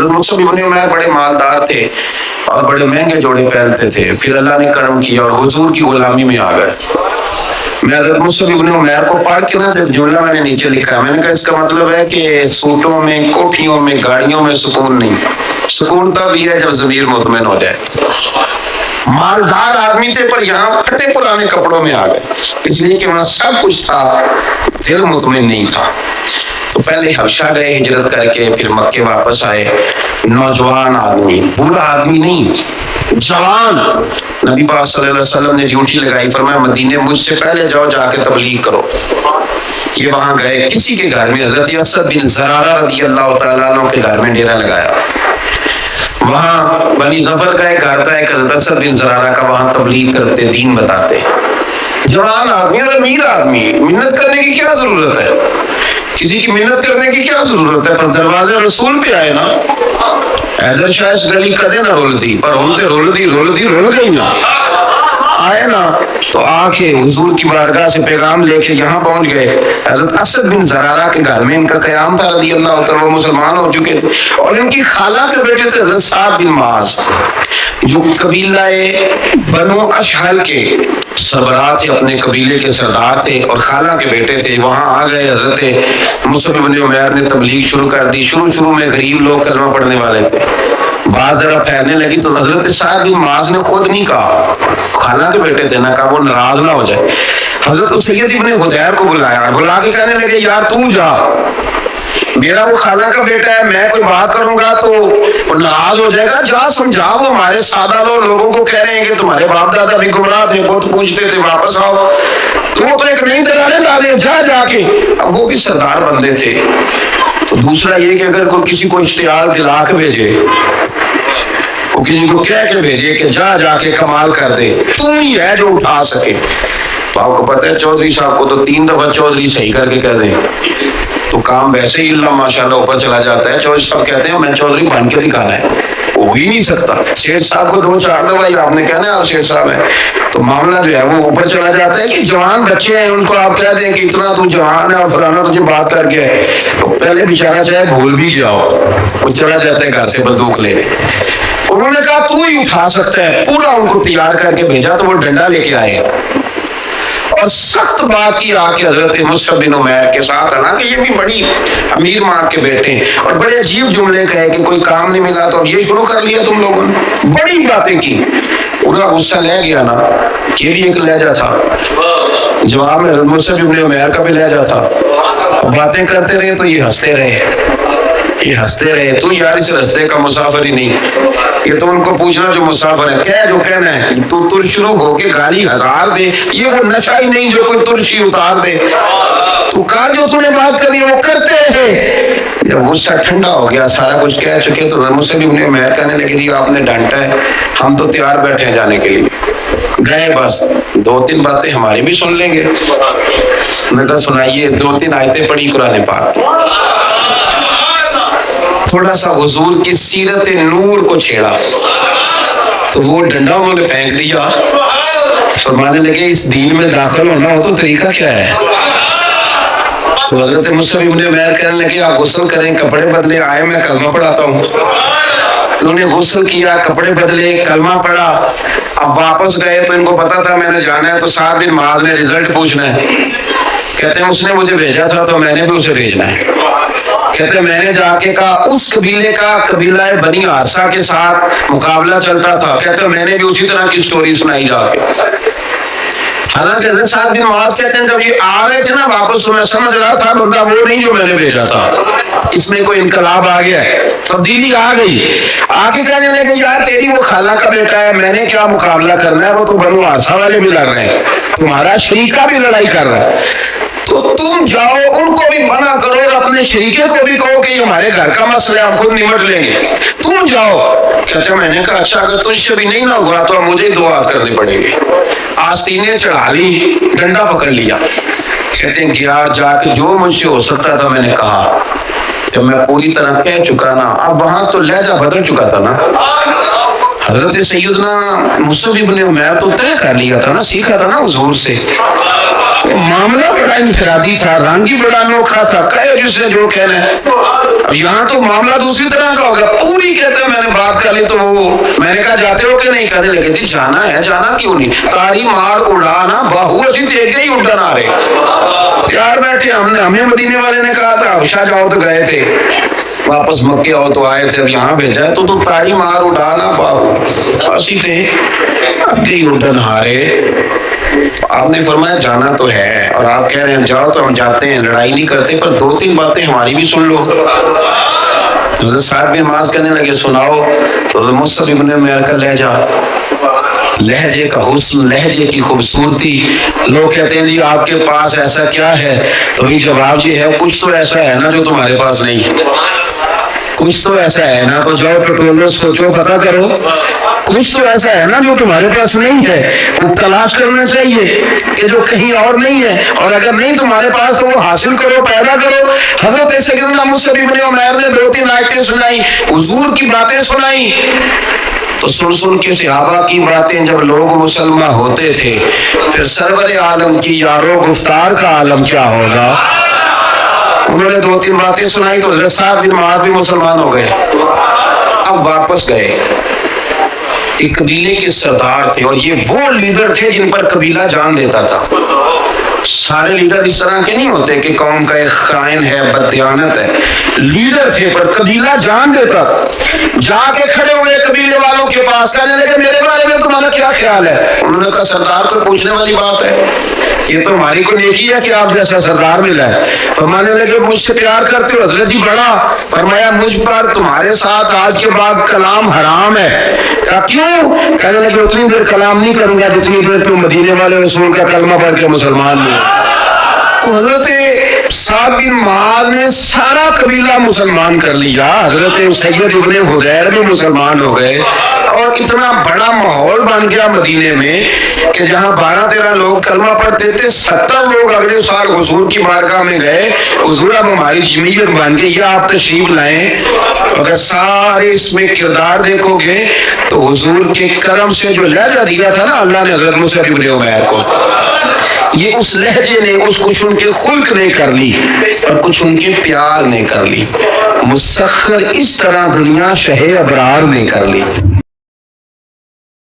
حضرت مصعب بن عمیر بڑے مالدار تھے اور بڑے مہنگے جوڑے پہنتے تھے، پھر اللہ نے کرم کیا اور حضور کی غلامی میں آ گئے۔ میں حضرت مصعب بن عمیر کو پڑھ کے نا جملہ میں نے نیچے لکھا، میں نے کہا اس کا مطلب ہے کہ سوٹوں میں، کوٹھیوں میں، گاڑیوں میں سکون نہیں، سکون تب ہی ہے جب ضمیر مطمئن ہو جائے۔ مالدار آدمی تھے پر یہاں پھٹے پرانے کپڑوں میں آ گئے، اس لیے کہ وہاں سب کچھ تھا، دل مطمئن نہیں تھا۔ تو پہلے حبشہ گئے ہجرت کر کے، پھر مکے واپس آئے۔ نوجوان آدمی، بوڑھا آدمی نہیں، جوان۔ نبی پاک صلی اللہ علیہ وسلم نے ڈیوٹی لگائی، فرمایا مدینے مجھ سے پہلے جاؤ، جا کے تبلیغ کرو۔ یہ وہاں گئے، کسی کے گھر میں، حضرت اسد بن زرارہ رضی اللہ تعالیٰ عنہ کے گھر میں ڈیرا لگایا۔ وہاں بنی ظفر کا ایک گھر تھا، ایک حضرت اسد بن زرارہ کا، وہاں تبلیغ کرتے، دین بتاتے۔ جوان آدمی اور امیر آدمی، محنت کرنے کی کیا ضرورت ہے؟ کسی کی محنت کرنے کی کیا ضرورت ہے؟ پر دروازے رسول پہ آئے نا، حیدر شاہ اس گلی کدے نہ رول دی، پر ہم تے رول گئی نا، آئے نا تو آ کے حضور کی بارگاہ سے پیغام لے کے یہاں پہنچ گئے۔ حضرت اسد بن زرارہ کے گھر میں ان کا قیام تھا رضی اللہ تعالیٰ، وہ مسلمان ہو چکے تھے، اور ان کی خالہ کے بیٹے تھے حضرت سعد بن معاذ، جو قبیلہ بنو اشہل کے سربراہ تھے، اپنے قبیلے کے سردار تھے اور خالہ کے بیٹے تھے۔ وہاں آ گئے، حضرت مصعب بن عمیر نے تبلیغ شروع کر دی۔ شروع میں غریب لوگ کلمہ پڑھنے والے تھے، بات ذرا پھیلنے لگی تو حضرت سعد بن معاذ نے خود نہیں کہا، خالہ کے بیٹے تھے نا، کہا وہ ناراض نہ ہو جائے۔ حضرت سید ابن حدیر کو بلا کے کہنے لگے یار تو جا، میرا وہ خالہ کا بیٹا ہے، میں کوئی بات کروں گا تو وہ ناراض ہو جائے گا، جا سمجھاؤ، وہ ہمارے سادہ لوگوں کو کہہ رہے ہیں کہ تمہارے باپ دادا بھی گمراہ تھے، بہت پوچھتے تھے، واپس آؤ، تو وہ تو ایک نئی دراڑیں ڈالے، جا کے۔ اب وہ بھی سردار بندے تھے، تو دوسرا یہ کہ اگر کوئی کسی کو اشتعال دلا کے بھیجے، وہ کسی کو کہہ کے بھیجے کہ جا کے کمال کر دے، تم ہی ہے جو اٹھا سکے۔ تو آپ کو پتہ ہے چودھری صاحب کو تو 3 دفعہ چودھری صحیح کر کے کہہ دیں تو کام ویسے ہی اللہ ماشاءاللہ اوپر چلا جاتا ہے۔ چودھری صاحب کہتے ہیں میں چودھری بن کے دکھانا ہے، ہو ہی نہیں سکتا۔ شیخ صاحب کو 2-4 دفعہ آپ نے کہنا ہے آپ شیخ صاحب ہیں، تو معاملہ جو ہے وہ اوپر چلا جاتا ہے کہ جوان بچے ہیں ان کو آپ کہہ دیں کہ اتنا تو جوان ہے اور فلانا تجھے بات کر کے ہے، تو پہلے بیچارہ چاہے بھول بھی جاؤ، وہ چلا جاتا ہے گھر سے بندوق لے۔ انہوں نے کہا تو ہی اٹھا سکتا ہے، پورا ان کو تیار کر کے بھیجا تو وہ ڈنڈا لے کے آئے اور سخت بات کی آ کے حضرت مصعب بن عمیر کے ساتھ، حالانکہ یہ بھی بڑی امیر ماں کے بیٹے ہیں، اور بڑے عجیب جملے کہے کہ کوئی کام نہیں ملا تو یہ شروع کر لیا تم لوگوں نے، بڑی باتیں کی۔ پورا غصہ لے گیا نا، یہ بھی ایک لہجہ تھا، جواب میں مصعب بن عمیر کا بھی لہجہ تھا، باتیں کرتے رہے تو یہ ہنستے رہے، تو یار اس رستے کا مسافر ہی نہیں، یہ تو ان کو پوچھنا جو مسافر ہے، کہہ جو کہنا ہے، تو تر شروع ہو کے گالی 1000 دے، یہ وہ نشہ ہی نہیں جو کوئی ترشی اتار دے، تو کہا جو تو نے بات کری وہ کرتے ہیں۔ جب غصہ ٹھنڈا ہو گیا، سارا کچھ کہہ چکے، تو مصعب بن عمیر کہنے لگے جی آپ نے ڈانٹا ہے، ہم تو تیار بیٹھے ہیں جانے کے لیے، گئے بس 2-3 باتیں ہماری بھی سن لیں گے۔ میں کہا سنائیے، 2-3 آیتیں پڑھی قرآن پاک، تھوڑا سا حضور کی سیرت نور کو چھیڑا تو وہ ڈنڈا انہوں نے پھینک دیا، فرمانے لگے اس دین میں داخل ہونا ہو تو طریقہ کیا ہے؟ تو حضرت مصعب بن عمیر کہنے لگے آپ غسل کریں، کپڑے بدلے، آئے میں کلمہ پڑھاتا ہوں۔ انہوں نے غسل کیا، کپڑے بدلے، کلمہ پڑھا، اب واپس گئے تو ان کو پتا تھا میں نے جانا ہے، تو سعد بن معاذ نے رزلٹ پوچھنا ہے، کہتے ہیں اس نے مجھے بھیجا تھا تو میں نے بھی اسے بھیجنا ہے۔ کہتے ہیں میں نے جا کے کہا اس قبیلے کا، قبیلہ بنی حارثہ کے ساتھ مقابلہ چلتا تھا، کہتے ہیں میں نے بھی اسی طرح کی سٹوری سنائی جا کے۔ حالانکہ حضرت سعد بن معاذ کہتے ہیں جب یہ آ رہے تھے نا واپس، میں سمجھ رہا تھا بندہ وہ نہیں جو میں نے بھیجا تھا، اس میں کوئی انقلاب آ گیا ہے، تبدیلی آ گئی۔ آگے کہنے لگے یار تیری وہ خالہ کا بیٹا ہے، میں نے کیا مقابلہ کرنا ہے، وہ تو بنو حارثہ والے بھی لڑ رہے ہیں، تمہارا شریکہ بھی لڑائی کر رہا ہے، تو تم جاؤ ان کو بھی منع کرو اور اپنے شریکے کو بھی کہو کہ یہ ہمارے گھر کا مسئلہ ہے، ہم خود نمٹ لیں گے، تم جاؤ۔ کہتے میں نے کہا اچھا اگر تجھ سے بھی نہیں نہ ہوا تو مجھے دعا کرنی پڑے گی۔ آستینیں چڑھا لی، ڈنڈا پکڑ لیا، کہتے ہیں گیا جا کے جو مجھ سے ہو سکتا تھا میں نے کہا، جب میں پوری طرح کہہ چکا نا، اب وہاں تو لہجہ بدل چکا تھا نا، حضرت سیدنا مصعب بن عمیر تو طے کر لیا تھا نا، سیکھا تھا نا حضور سے، معاملہ بڑا انفرادی تھا، رنگ ہی بڑا انوکھا تھا، کہے جس نے جو کہنا ہے۔ اب یہاں تو معاملہ دوسری طرح کا ہو گیا، پوری کہتے ہیں میں نے بات کر لی تو وہ میں نے کہا جاتے ہو کہ نہیں، کہنے لگے تھی جانا ہے، جانا کیوں نہیں، ساری مار اڑانا باہو اسی دیکھ کے ہی اڑن آ رہے تیار بیٹھے، ہمیں مدینے والے نے کہا تھا حبشہ جاؤ تو گئے تھے، واپس مکے آؤ تو آئے تھے، اب یہاں بھیجا ہے تو تاری مار اڑانا باہو اسی تھے، اگے ہی اڑن ہارے۔ آپ نے فرمایا جانا تو ہے اور آپ کہہ رہے ہیں جاؤ تو ہم جاتے ہیں، لڑائی نہیں کرتے، پر دو تین باتیں ہماری بھی سن لو۔ حضرت صاحب بھی نماز کرنے لگے، سناؤ۔ تو حضرت مصعب ابن عمیر کا لہجہ، لہجے کا حسن، لہجے کی خوبصورتی، لوگ کہتے ہیں جی آپ کے پاس ایسا کیا ہے، تو یہ جواب یہ ہے کچھ تو ایسا ہے نا جو تمہارے پاس نہیں، کچھ تو ایسا ہے نا، تو جاؤ پیٹرولر سوچو پتا کرو، کچھ تو ایسا ہے نا جو تمہارے پاس نہیں ہے، وہ تلاش کرنا چاہیے کہ جو کہیں اور نہیں ہے، اور اگر نہیں تمہارے پاس تو وہ حاصل کرو، پیدا کرو۔ حضرت سیدنا مصعب ابن عمیر نے دو تین آیتیں سنائی، حضور کی باتیں سنائی، تو سن سن کے صحابہ کی باتیں جب لوگ مسلمان ہوتے تھے، پھر سرور عالم کی یارو گفتار کا عالم کیا ہوگا۔ انہوں نے دو تین باتیں سنائی تو حضرت صاحب بن معاذ بھی مسلمان ہو گئے۔ اب واپس گئے، ایک قبیلے کے سردار تھے، اور یہ وہ لیڈر تھے جن پر قبیلہ جان دیتا تھا۔ سارے لیڈر اس طرح کے نہیں ہوتے کہ قوم کا ایک خائن ہے، بددیانت ہے، لیڈر تھے پر قبیلہ جان دیتا۔ جا کے کھڑے ہوئے قبیلے والوں کے پاس، کہنے لگے میرے بارے میں تمہارا کیا خیال ہے؟ انہوں نے کہا سردار کو پوچھنے والی بات ہے، یہ تو ہماری کو نیکی ہے کہ آپ جیسا سردار ملا ہے۔ فرمانے لگے مجھ سے پیار کرتے ہو؟ حضرت جی بڑا۔ فرمایا مجھ پر تمہارے ساتھ آج کے بعد کلام حرام ہے۔ کہا کیوں؟ کہنے لگے اتنی دیر کلام نہیں کروں گا جتنی دیر تم مدینے والے رسول کا کلمہ پڑھ کے مسلمان نہیں۔ تو حضرت صاحب بن معاذ نے سارا قبیلہ مسلمان کر لیا، حضرت سید ابن حضیر بھی مسلمان ہو گئے، اور اتنا بڑا ماحول بن گیا مدینے میں کہ جہاں 12-13 لوگ کلمہ پڑھتے تھے، 70 لوگ اگلے سال حضور کی بارگاہ میں گئے، حضور اب ہماری جمعیت بن گئی یا آپ تشریف لائیں۔ اگر سارے اس میں کردار دیکھو گے تو حضور کے کرم سے جو لہجہ دیا تھا نا اللہ نے حضرت مصعب ابن عمیر کو، یہ اس لہجے نے، اس کچھ ان کے خلق نے کر لی اور کچھ ان کے پیار نے کر لی، مسخر اس طرح دنیا شہ ابرار نے کر لی۔